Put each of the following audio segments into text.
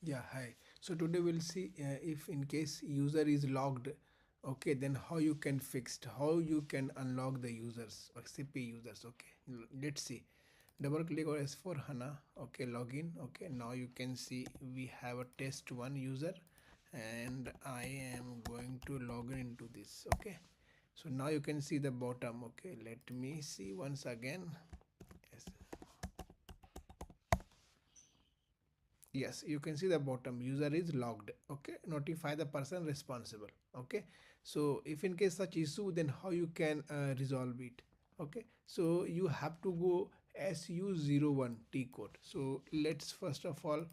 Yeah, hi. So today we'll see if in case user is logged, okay, then how you can how you can unlock the users or SAP users. Okay, let's see. Double click on S4 HANA. Okay, login. Okay, now you can see we have a test one user, and I am going to log in into this. Okay, so now you can see the bottom. Okay, let me see once again. Yes, yes, you can see the bottom user is logged. Okay, notify the person responsible. Okay, so if in case such issue, then how you can resolve it? Okay, so you have to go SU01 T code. So let's first of all,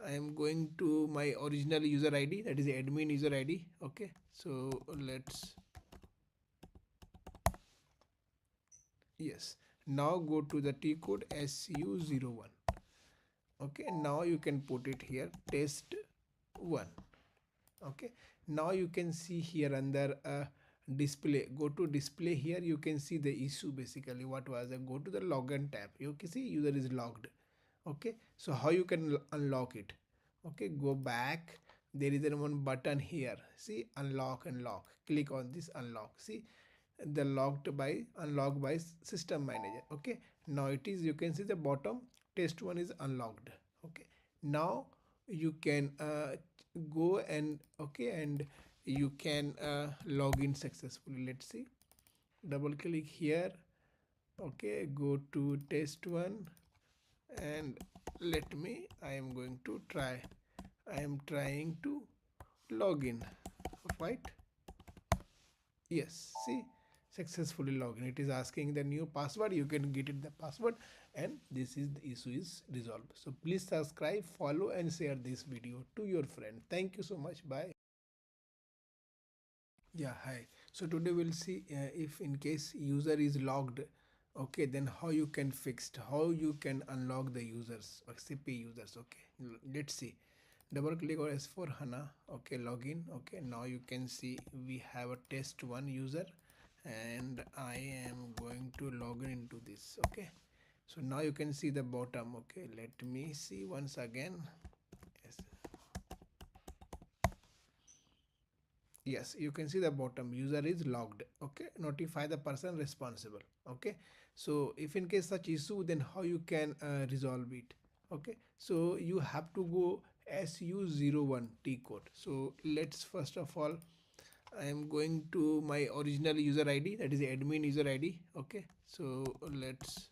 I am going to my original user ID, that is admin user ID. Okay, so let's, yes, now go to the T code SU01. Okay, now you can put it here test 1. Okay, now you can see here under display, go to display. Here you can see the issue. Basically what was it? Go to the login tab, you can see user is logged. Okay, so how you can unlock it? Okay, go back, there is a one button here, see unlock and lock, click on this unlock. See the locked by unlocked by system manager. Okay, now it is, you can see the bottom test one is unlocked. Okay, now you can go and okay, and you can log in successfully. Let's see, double click here. Okay, go to test one, and let me, I am going to try, I am trying to log in, right? Yes, see, successfully login. It is asking the new password. You can get it the password, and this is the issue is resolved. So please subscribe, follow, and share this video to your friend. Thank you so much. Bye. Yeah, hi. So today we'll see if in case user is logged, okay, then how you can how you can unlock the users or CP users. Okay, let's see. Double click on S4 HANA. Okay, login. Okay, now you can see we have a test one user, and I am going to log in into this. Okay, so now you can see the bottom. Okay, let me see once again. Yes, yes, you can see the bottom user is logged. Okay, notify the person responsible. Okay, so if in case such issue, then how you can resolve it? Okay, so you have to go SU01 T code. So let's first of all, I am going to my original user ID, that is admin user ID. Okay, so let's,